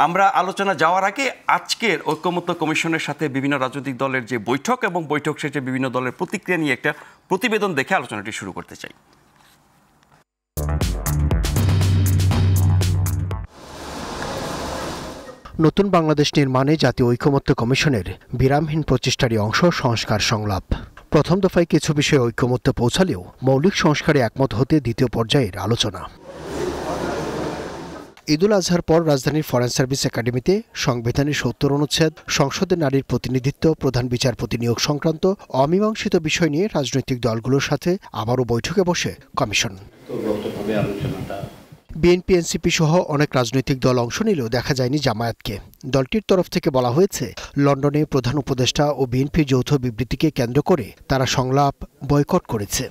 আমরা আলোচনা যাওয়ার আগে আজকের ঐকমত্য কমিশনের সাথে বিভিন্ন রাজনৈতিক দলের যে বৈঠক এবং বৈঠক শেষে বিভিন্ন দলের প্রতিক্রিয়া নিয়ে একটা প্রতিবেদন দেখে আলোচনাটি শুরু করতে চাই। নতুন বাংলাদেশ নির্মাণে জাতীয় ঐকমত্য কমিশনের বিরামহীন প্রচেষ্টারই অংশ সংস্কার সংলাপ। প্রথম দফায় কিছু বিষয়ে ঐকমত্য পৌঁছালেও মৌলিক সংস্কারে একমত হতে দ্বিতীয় পর্যায়ের আলোচনা। ঈদুল আজহার পর রাজধানীর ফরেন সার্ভিস একাডেমিতে সংবিধানের ৭০ অনুচ্ছেদ, সংসদে নারীর প্রতিনিধিত্ব, প্রধান বিচারপতি নিয়োগ সংক্রান্ত অমীমাংসিত বিষয় নিয়ে রাজনৈতিক দলগুলোর সাথে আবারও বৈঠকে বসে কমিশন। বিএনপি, এনসিপি সহ অনেক রাজনৈতিক দল অংশ নিলেও দেখা যায়নি জামায়াতকে। দলটির তরফ থেকে বলা হয়েছে, লন্ডনে প্রধান উপদেষ্টা ও বিএনপির যৌথ বিবৃতিকে কেন্দ্র করে তারা সংলাপ বয়কট করেছে।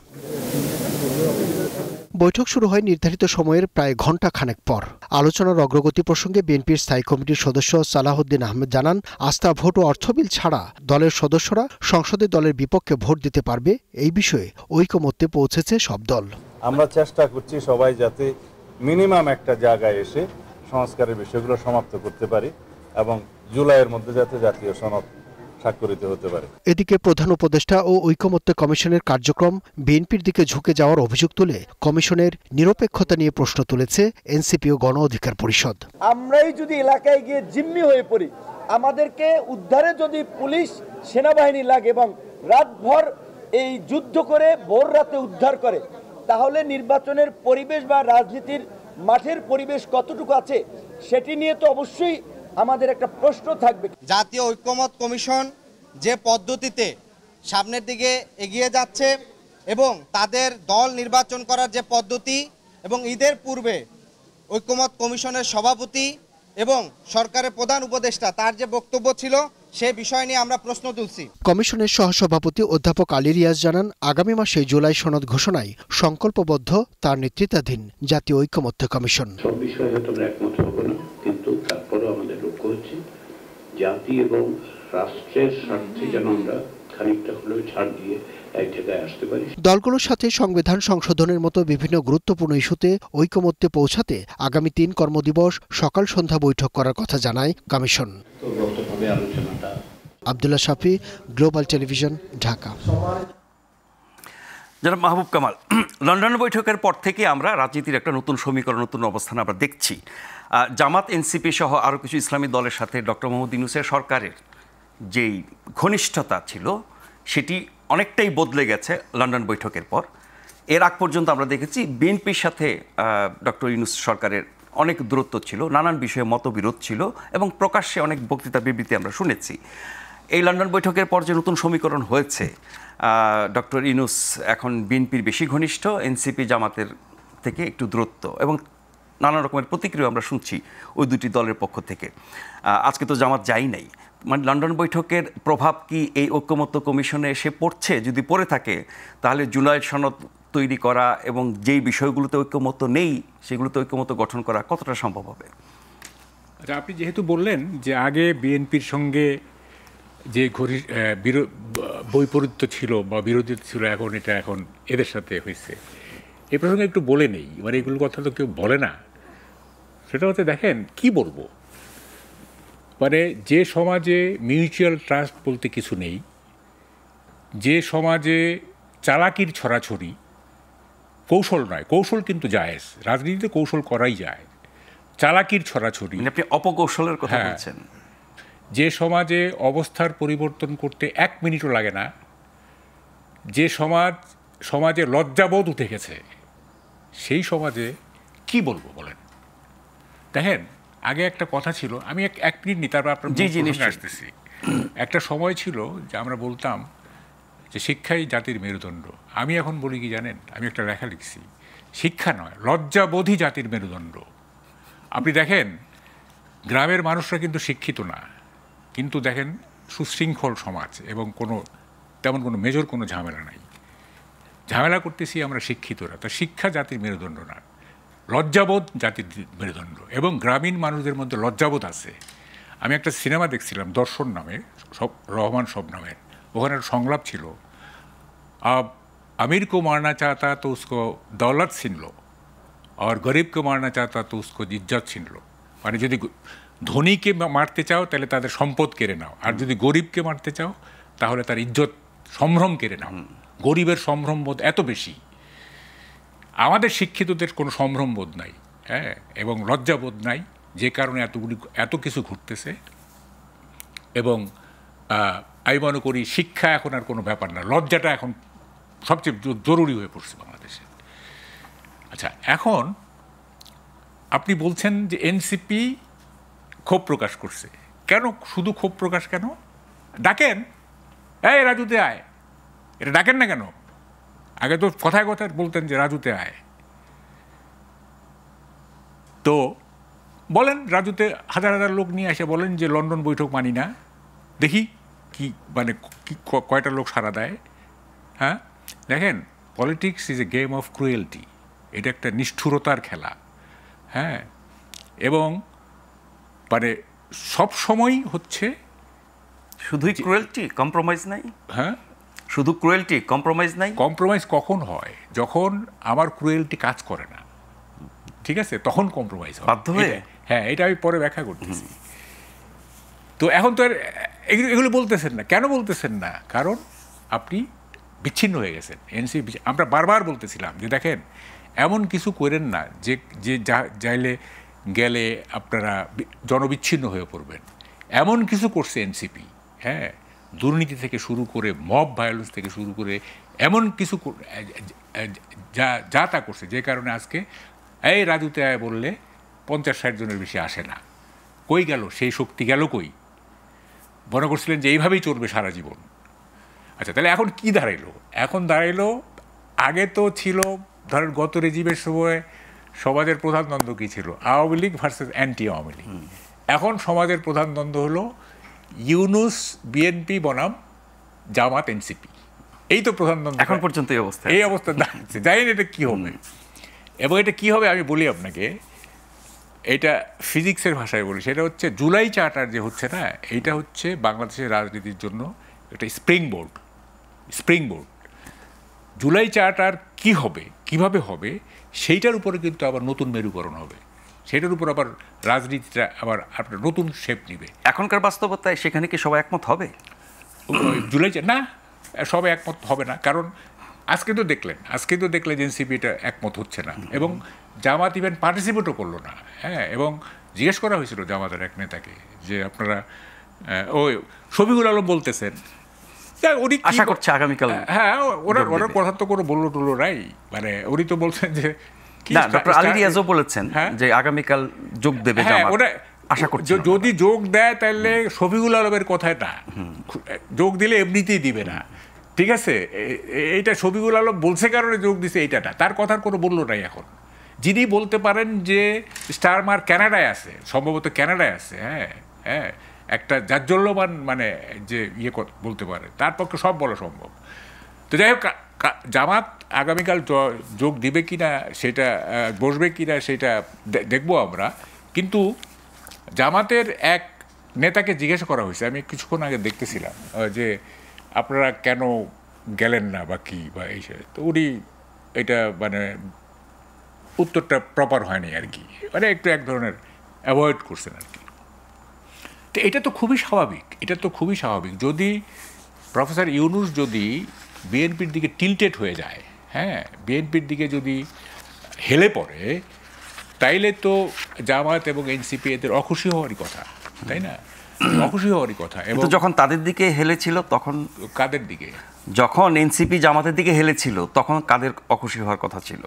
বৈঠক শুরু হয় নির্ধারিত সময়ের প্রায় ঘণ্টা খানেক পর। আলোচনার অগ্রগতি প্রসঙ্গে বিএনপির স্থায়ী কমিটির সদস্য সালাহউদ্দিন আহমেদ জানান, আস্থা ভোট ও অর্থ বিল ছাড়া দলের সদস্যরা সংসদে দলের বিপক্ষে ভোট দিতে পারবে, এই বিষয়ে ঐকমত্যে পৌঁছেছে সব দল। আমরা চেষ্টা করছি সবাই যাতে মিনিমাম একটা জায়গায় এসে সংস্কারের বিষয়গুলো সমাপ্ত করতে পারি এবং জুলাইয়ের মধ্যে যাতে জাতীয় সনদ স্বাক্ষরিত হতে পারে। এদিকে প্রধান উপদেষ্টা ও ঐকমত্য কমিশনের কার্যক্রম বিএনপির দিকে ঝুঁকে যাওয়ার অভিযোগ তুলে কমিশনের নিরপেক্ষতা নিয়ে প্রশ্ন তুলেছে এনসিপি ও গণ অধিকার পরিষদ। আমরাই যদি এলাকায় গিয়ে জিম্মি হয়ে পড়ি, আমাদেরকে উদ্ধারে যদি পুলিশ সেনাবাহিনী লাগে এবং রাতভর এই যুদ্ধ করে ভোর রাতে উদ্ধার করে, তাহলে নির্বাচনের পরিবেশ বা রাজনীতির মাঠের পরিবেশ কতটুকু আছে সেটি নিয়ে তো অবশ্যই আমাদের একটা প্রশ্ন থাকবে। জাতীয় ঐকমত্য কমিশন যে পদ্ধতিতে সামনের দিকে এগিয়ে যাচ্ছে এবং তাদের দল নির্বাচন করার যে পদ্ধতি এবং ঈদের পূর্বে ঐকমত্য কমিশনের সভাপতি এবং সরকারের প্রধান উপদেষ্টা তার যে বক্তব্য ছিল সে বিষয় নিয়ে আমরা প্রশ্ন তুলছি। কমিশনের সহসভাপতি অধ্যাপক আলী রিয়াজ জানান, আগামী মাসে জুলাই সনদ ঘোষণায় সংকল্পবদ্ধ তার নেতৃত্বাধীন জাতীয় ঐকমত্য কমিশন। সব বিষয়ে হয়তো আমরা একমত হব না, কিন্তু তারপরেও আমাদের লক্ষ্য হচ্ছে জাতি এবং রাষ্ট্রের স্বার্থে যেন আমরা খানিকটা হলেও ছাড় দিয়ে এক জায়গায় আসতে পারি। দলগুলোর সাথে সংবিধান সংশোধনের মতো বিভিন্ন গুরুত্বপূর্ণ ইস্যুতে ঐকমত্যে পৌঁছাতে আগামী ৩ কর্মদিবস সকাল সন্ধ্যা বৈঠক করার কথা জানায় কমিশন। আব্দুল্লাহ শাফি, গ্লোবাল টেলিভিশন, ঢাকা। জনাব মাহবুব কামাল, লন্ডন বৈঠকের পর থেকে আমরা রাজনীতির একটা নতুন সমীকরণ, নতুন অবস্থান আমরা দেখছি। জামাত, এনসিপি সহ আরও কিছু ইসলামী দলের সাথে ডক্টর মোহাম্মদ ইউনূসের সরকারের যেই ঘনিষ্ঠতা ছিল সেটি অনেকটাই বদলে গেছে লন্ডন বৈঠকের পর। এর আগ পর্যন্ত আমরা দেখেছি বিএনপির সাথে ডক্টর ইউনূস সরকারের অনেক দূরত্ব ছিল, নানান বিষয়ে মতবিরোধ ছিল এবং প্রকাশ্যে অনেক বক্তৃতা বিবৃতি আমরা শুনেছি। এই লন্ডন বৈঠকের পর যে নতুন সমীকরণ হয়েছে, ডক্টর ইউনূস এখন বিএনপির বেশি ঘনিষ্ঠ, এনসিপি জামাতের থেকে একটু দূরত্ব এবং নানা রকমের প্রতিক্রিয়া আমরা শুনছি ওই দুটি দলের পক্ষ থেকে। আজকে তো জামাত যাই নাই, মানে লন্ডন বৈঠকের প্রভাব কি এই ঐকমত্য কমিশনে এসে পড়ছে? যদি পড়ে থাকে তাহলে জুলাই সনদ তৈরি করা এবং যেই বিষয়গুলোতে ঐকমত্য নেই সেগুলোতে ঐকমত্য গঠন করা কতটা সম্ভব হবে? আচ্ছা, আপনি যেহেতু বললেন যে আগে বিএনপির সঙ্গে যে বৈপরীত্য ছিল বা বিরোধিতা ছিল, এখন এদের সাথে হয়েছে, এ প্রসঙ্গে একটু বলে নেই। মানে এগুলোর কথা তো কেউ বলে না। সেটা হচ্ছে, দেখেন কি বলবো, মানে যে সমাজে মিউচুয়াল ট্রাস্ট বলতে কিছু নেই, যে সমাজে চালাকির ছড়াছড়ি, কৌশল নয়, কৌশল কিন্তু জায়েজ, রাজনীতিতে কৌশল করাই যায়, চালাকির ছড়াছড়ি, আপনি অপকৌশলের কথা বলছেন, যে সমাজে অবস্থার পরিবর্তন করতে 1 মিনিটও লাগে না, যে সমাজে লজ্জাবোধ উঠে গেছে, সেই সমাজে কি বলবো বলেন? দেখেন, আগে একটা কথা ছিল, আমি 1 মিনিট নিই, তারপর আপনার আসতেছি। একটা সময় ছিল যে আমরা বলতাম যে শিক্ষাই জাতির মেরুদণ্ড। আমি এখন বলি কি জানেন, আমি একটা লেখা লিখছি, শিক্ষা নয়, লজ্জাবোধই জাতির মেরুদণ্ড। আপনি দেখেন, গ্রামের মানুষরা কিন্তু শিক্ষিত না, কিন্তু দেখেন সুশৃঙ্খল সমাজ এবং তেমন কোনো মেজর কোনো ঝামেলা নাই। ঝামেলা করতেছি আমরা শিক্ষিতরা। তা শিক্ষা জাতির মেরুদণ্ড না, লজ্জাবোধ জাতির মেরুদণ্ড, এবং গ্রামীণ মানুষদের মধ্যে লজ্জাবোধ আছে। আমি একটা সিনেমা দেখছিলাম দর্শন নামে, রহমান সব নামের, ওখানে একটা সংলাপ ছিল, अमीर को मारना चाहता तो उसको दौलत छीन लो और गरीब को मारना चाहता तो उसको इज्जत छीन लो। মানে যদি ধনীকে মারতে চাও তাহলে তাদের সম্পদ কেড়ে নাও, আর যদি গরিবকে মারতে চাও তাহলে তার ইজ্জত সম্ভ্রম কেড়ে নাও। গরিবের সম্ভ্রম বোধ এত বেশি, আমাদের শিক্ষিতদের কোনো সম্ভ্রম বোধ নাই, হ্যাঁ, এবং লজ্জাবোধ নাই, যে কারণে এত কিছু ঘটতেছে। এবং আমি মনে করি শিক্ষা এখন আর কোনো ব্যাপার না, লজ্জাটা এখন সবচেয়ে জরুরি হয়ে পড়ছে বাংলাদেশে। আচ্ছা, এখন আপনি বলছেন যে এনসিপি ক্ষোভ প্রকাশ করছে, কেন শুধু ক্ষোভ প্রকাশ কেন? ডাকেন, এই রাজুতে আয়, এটা ডাকেন না কেন? আগে তো কথায় কথায় বলতেন যে রাজুতে আয়, তো বলেন রাজুতে হাজার হাজার লোক নিয়ে এসে বলেন যে লন্ডন বৈঠক মানি না, দেখি কি মানে কয়টা লোক সাড়া দেয়। হ্যাঁ, দেখেন, politics is a game of cruelty, এটা একটা নিষ্ঠুরতার খেলা। হ্যাঁ, এবং মানে সব সময় হচ্ছে শুধুই ক্রুয়েলটি, কম্প্রোমাইজ নাই। হ্যাঁ, শুধু ক্রুয়েলটি, কম্প্রোমাইজ নাই। কম্প্রোমাইজ কখন হয়? যখন আমার ক্রুয়েলটি কাজ করে না, ঠিক আছে, তখন কম্প্রোমাইজ হয় বাধ্য হয়ে। হ্যাঁ, এটা আমি পরে ব্যাখ্যা করতেছি। তো এখন তো আর এগুলো বলতেছেন না, কেন বলতেছেন না? কারণ আপনি বিচ্ছিন্ন হয়ে গেছেন। এনসিপি, আমরা বারবার বলতেছিলাম যে দেখেন, এমন কিছু করেন না যে যে যাইলে গেলে আপনারা জনবিচ্ছিন্ন হয়ে পড়বেন। এমন কিছু করছে এনসিপি, হ্যাঁ, দুর্নীতি থেকে শুরু করে মব ভায়োলেন্স থেকে শুরু করে এমন কিছু যা তা করছে, যে কারণে আজকে এই রাজুতে আয় বললে 50-60 জনের বেশি আসে না। কই গেল সেই শক্তি? গেল কই? মনে করছিলেন যে এইভাবেই চলবে সারা জীবন। আচ্ছা, তাহলে এখন কি দাঁড়াইলো? এখন দাঁড়াইলো, আগে তো ছিল ধরেন গত রেজিমের সময় সমাজের প্রধান দ্বন্দ্ব কী ছিল? Awami League versus anti Awami League. এখন সমাজের প্রধান দ্বন্দ্ব হলো ইউনুস বিএনপি বনাম জামাত এনসিপি, এই তো প্রধান দ্বন্দ্ব এখন পর্যন্ত এই অবস্থা। এই অবস্থা দাঁড়াচ্ছে, জানেন এটা কী হবে? এবং এটা কী হবে আমি বলি আপনাকে, এটা ফিজিক্সের ভাষায় বলি, সেটা হচ্ছে জুলাই চার্টার যে হচ্ছে না, এইটা হচ্ছে বাংলাদেশের রাজনীতির জন্য একটা স্প্রিং বোর্ড। জুলাই চার্টার কি হবে, কিভাবে হবে, সেইটার উপরে কিন্তু আবার নতুন মেরুকরণ হবে, সেটার উপর আবার রাজনীতিটা আবার আপনার নতুন শেপ নিবে। এখনকার বাস্তবতায় সেখানে কি সবাই একমত হবে? জুলাই না, সবাই একমত হবে না, কারণ আজকে তো দেখলেন যে এনসিপি এটা একমত হচ্ছে না, এবং জামাত ইভেন পার্টিসিপেটও করলো না। হ্যাঁ, এবং জিজ্ঞেস করা হয়েছিল জামাতের এক নেতাকে যে আপনারা, ওই শফিকুল আলম বলতেছেন, উনি আশা করছে আগামীকাল। হ্যাঁ, ওনার কথা তো কোনো বললো টুলো নাই, মানে উনি তো বলছেন যে ডক্টর আলী রিয়াজও বলেছেন যে আগামীকাল যোগ দেবে জামাত, আশা করছি। যদি যোগ দেয় তাহলে শফিকুল আলমের কথায় না, যোগ দিলে এমনিতেই দিবে না, ঠিক আছে? এইটা শফিকুল আলম বলছে কারণে যোগ দিছে, এইটা না, তার কথার কোনো বললো নাই। এখন যিনি বলতে পারেন যে স্টারমার ক্যানাডায় আছে, সম্ভবত ক্যানাডায় আছে, হ্যাঁ, একটা জাজ্জল্যমান মানে যে ইয়ে বলতে পারে, তার পক্ষে সব বলা সম্ভব। তো যাই হোক, জামাত আগামীকাল যোগ দিবে কি না সেটা, বসবে কি না সেটা দেখবো আমরা। কিন্তু জামাতের এক নেতাকে জিজ্ঞাসা করা হয়েছে, আমি কিছুক্ষণ আগে দেখতেছিলাম, যে আপনারা কেন গেলেন না বা কি বা এই, তো উনি এটা মানে উত্তরটা প্রপার হয়নি আর কি, মানে একটু এক ধরনের অ্যাভয়েড করছেন আর কি। তো এটা তো খুবই স্বাভাবিক, যদি প্রফেসর ইউনুস যদি বিএনপির দিকে টিল্টেড হয়ে যায়, হ্যাঁ, বিএনপির দিকে যদি হেলে পড়ে, তাইলে তো জামাত এবং এনসিপি এদের অখুশি হওয়ারই কথা, তাই না? অখুশি হওয়ারই কথা। এবং যখন তাদের দিকে হেলেছিল তখন কাদের দিকে? যখন এনসিপি জামাতের দিকে হেলেছিল তখন কাদের অখুশি হওয়ার কথা ছিল?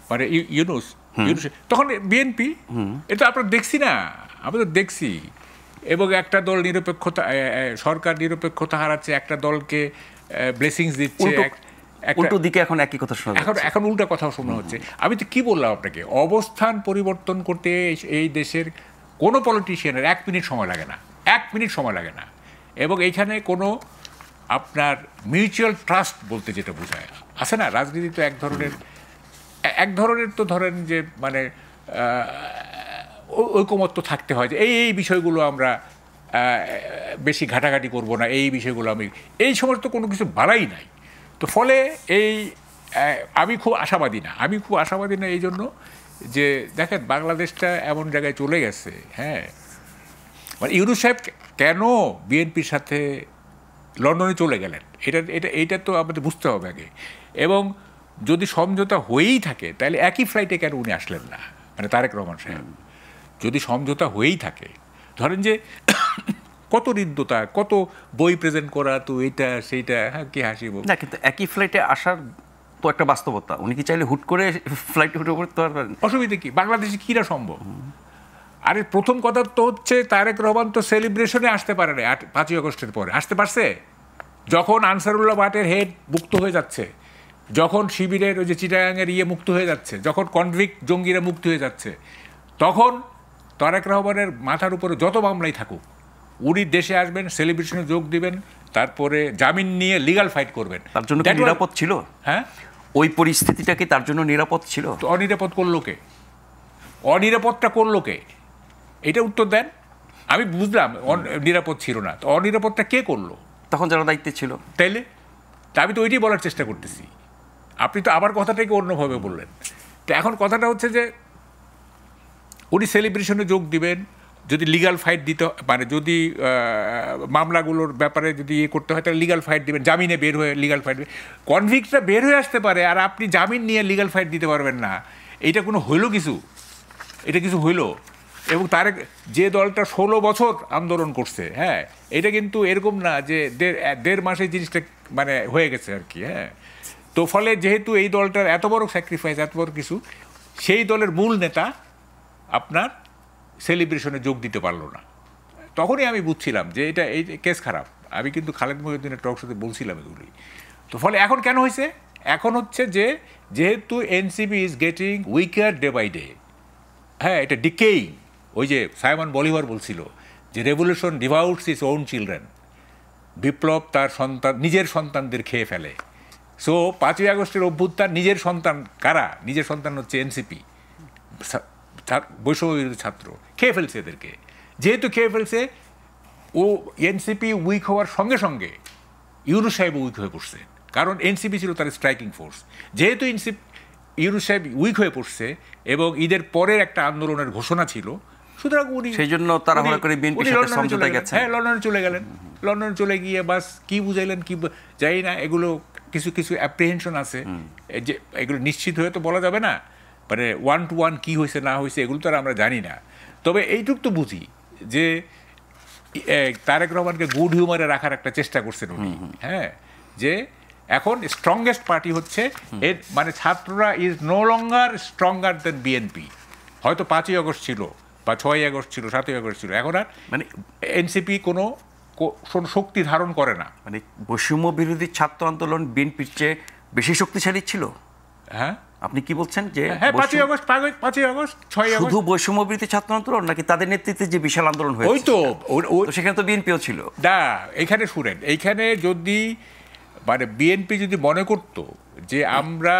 মানে ইউনুস তখন বিএনপি, এটা আমরা দেখছি না, আমরা তো দেখছি। এবং একটা দল নিরপেক্ষতা, সরকার নিরপেক্ষতা হারাচ্ছে, একটা দলকে ব্লেসিংস দিচ্ছে, উল্টো দিকে এখন একই কথা শোনা যাচ্ছে। এখন উল্টা কথা শোনা হচ্ছে। আমি তো কি বললাম আপনাকে, অবস্থান পরিবর্তন করতে এই দেশের কোনো পলিটিশিয়ানের 1 মিনিট সময় লাগে না, 1 মিনিট সময় লাগে না। এবং এইখানে কোনো আপনার মিউচুয়াল ট্রাস্ট বলতে যেটা বোঝায় আছে না, রাজনীতি তো এক ধরনের তো ধরেন যে মানে ঐকমত্য থাকতে হয়, যে এই বিষয়গুলো আমরা বেশি ঘাটাঘাটি করব না, এই বিষয়গুলো এই সমস্ত কোনো কিছু বাড়াই নাই। তো ফলে আমি খুব আশাবাদী না এই জন্য যে দেখেন বাংলাদেশটা এমন জায়গায় চলে গেছে, হ্যাঁ, মানে ইউনূস সাহেব কেন বিএনপির সাথে লন্ডনে চলে গেলেন, এটা তো আমাদের বুঝতে হবে আগে। এবং যদি সমঝোতা হয়েই থাকে তাহলে একই ফ্লাইটে কেন উনি আসলেন না, মানে তারেক রহমান সাহেব? যদি সমঝোতা হয়েই থাকে, ধরেন যে কত হৃদ্যতা, কত বই প্রেজেন্ট করা, তো এইটা সেইটা, হ্যাঁ কি হাসিব না, কিন্তু একই ফ্লাইটে আসার তো একটা বাস্তবতা। উনি কি চাইলে হুট করে ফ্লাইটে উঠে পড়তে পারবেন? অসুবিধা কি? বাংলাদেশে কিরা সম্ভব? আরে প্রথম কথা তো হচ্ছে তারেক রহমান তো সেলিব্রেশনে আসতে পারে না 5ই আগস্টের পরে। আসতে পারছে যখন আনসারুল্লাহ ভাটের হেড মুক্ত হয়ে যাচ্ছে, যখন শিবিরের ওই যে চিটাগাংয়ের মুক্ত হয়ে যাচ্ছে, যখন কনভিক্ট জঙ্গিরা মুক্ত হয়ে যাচ্ছে, তখন তারেক রহমানের মাথার উপরে যত মামলাই থাকুক উনি দেশে আসবেন, সেলিব্রেশনে যোগ দিবেন, তারপরে জামিন নিয়ে লিগ্যাল ফাইট করবেন। তার জন্য কি নিরাপদ ছিল? হ্যাঁ, ওই পরিস্থিতিটা কি তার জন্য নিরাপদ ছিল? তো অনিরাপদ করলো কে? অনিরাপদটা করলো কে? এটা উত্তর দেন। আমি বুঝলাম নিরাপদ ছিল না, তো অনিরাপদটা কে করলো? তখন যারা দায়িত্বে ছিল। তাইলে তা আমি তো ওইটাই বলার চেষ্টা করতেছি। আপনি তো আবার কথাটাকে অন্যভাবে বললেন। তো এখন কথাটা হচ্ছে যে উনি সেলিব্রেশনে যোগ দিবেন, যদি লিগ্যাল ফাইট দিতে, মানে যদি মামলাগুলোর ব্যাপারে যদি করতে হয় তাহলে লিগ্যাল ফাইট দিবেন, জামিনে বের হয়ে লিগ্যাল ফাইট দিবেন। কনভিক্টটা বের হয়ে আসতে পারে আর আপনি জামিন নিয়ে লিগ্যাল ফাইট দিতে পারবেন না, এইটা কোনো হইল কিছু? এটা কিছু হইল? এবং তার যে দলটা 16 বছর আন্দোলন করছে, হ্যাঁ, এটা কিন্তু এরকম না যে দেড় মাসে জিনিসটা মানে হয়ে গেছে আর কি। হ্যাঁ, তো ফলে যেহেতু এই দলটার এত বড় স্যাক্রিফাইস, এত বড় কিছু, সেই দলের মূল নেতা আপনার সেলিব্রেশনে যোগ দিতে পারলো না। তখনই আমি বুঝছিলাম যে এটা এই কেস খারাপ। আমি কিন্তু খালেদ মহিউদ্দিনের টক শোতে বলছিলাম এগুলি। তো ফলে এখন কেন হয়েছে? এখন হচ্ছে যে যেহেতু NCP is getting weaker day by day, হ্যাঁ, এটা ডিকেইং। ওই যে সাইমন বলিভার বলছিল যে revolution devours its own children, বিপ্লব তার সন্তান, নিজের সন্তানদের খেয়ে ফেলে। সো 5ই আগস্টের অভ্যুত্থান নিজের সন্তান কারা? নিজের সন্তান হচ্ছে এনসিপি, বৈষম্যবিরোধী ছাত্র, খেয়ে ফেলছে এদেরকে। যেহেতু খেয়ে ফেলছে, ও এনসিপি উইক হওয়ার সঙ্গে সঙ্গে ইউনূস সাহেব উইক হয়ে পড়ছে, কারণ এনসিপি ছিল তার স্ট্রাইকিং ফোর্স। যেহেতু ইউনূস সাহেব উইক হয়ে পড়ছে এবং ঈদের পরের একটা আন্দোলনের ঘোষণা ছিল, সুতরাং উনি সেই জন্য তাড়াহুড়া করে বিএনপির সাথে সমঝোতায় গেছেন। হ্যাঁ, লন্ডনে চলে গেলেন। লন্ডনে চলে গিয়ে বাস কি বুঝাইলেন কি জানি না, এগুলো কিছু কিছু অ্যাপ্রিহেনশন আছে যে এগুলো নিশ্চিত হয়ে তো বলা যাবে না, মানে 1 to 1 কী হয়েছে না হয়েছে এগুলো তো আর আমরা জানি না। তবে এইটুক তো বুঝি যে তারেক রহমানকে গুড হিউমারে রাখার একটা চেষ্টা করছেন উনি। হ্যাঁ, যে এখন স্ট্রংগেস্ট পার্টি হচ্ছে এর, মানে ছাত্ররা is no longer stronger than BNP. হয়তো 5ই আগস্ট ছিল বা 6ই আগস্ট ছিল, 7ই আগস্ট ছিল, এখন আর মানে এনসিপি কোনো শক্তি ধারণ করে না। মানে বৈষম্য বিরোধী ছাত্র আন্দোলন বিএনপির চেয়ে বেশি শক্তিশালী ছিল। হ্যাঁ, আপনি কি বলছেন যে হ্যাঁ, 5ই আগস্ট, 6ই আগস্ট শুধু বৈষম্য বিরোধী ছাত্র আন্দোলন নাকি তাদের নেতৃত্বে যে বিশাল আন্দোলন হয়েছে? ওই তো সেখানে তো বিএনপিও ছিল। না, এখানে শুনেন, এইখানে যদি মানে বিএনপি যদি মনে করত যে আমরা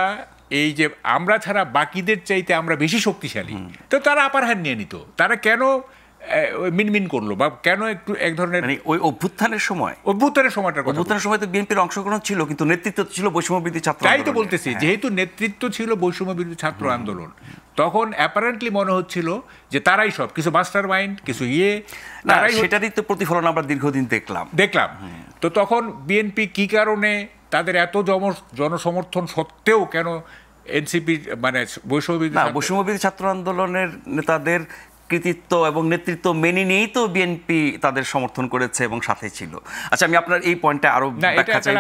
এই যে আমরা ছাড়া বাকিদের চাইতে আমরা বেশি শক্তিশালী, তো তারা আপার হ্যান্ড নিয়ে নিত। তারা কেন মিনমিন করলো বা কেন একটু এক ধরনের, মানে ওই অভ্যুত্থানের সময়টা, অভ্যুত্থানের সময় তো বিএনপির অংশগ্রহণ ছিল, কিন্তু নেতৃত্ব ছিল বৈষম্য বিরোধী ছাত্র আন্দোলন। তাই তো বলতেছি, যেহেতু নেতৃত্ব ছিল বৈষম্য বিরোধী ছাত্র আন্দোলন, তখন অ্যাপারেন্টলি মনে হচ্ছিল যে তারাই সব কিছু, মাস্টার মাইন্ড কিছু সেটারই তো প্রতিফলন আমরা দীর্ঘদিন দেখলাম। তো তখন বিএনপি কি কারণে তাদের এত জনসমর্থন সত্ত্বেও কেন এনসিপি মানে বৈষম্য বিরোধী ছাত্র আন্দোলনের নেতাদের কৃতিত্ব এবং নেতৃত্ব মেনে নিয়েই তো বিএনপি তাদের সমর্থন করেছে এবং সাথে ছিল। আচ্ছা, আমি আপনার এই পয়েন্টটা আরো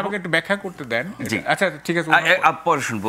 আমাকে একটু ব্যাখ্যা করতে দেন। আচ্ছা, ঠিক আছে, পরে শুনবো।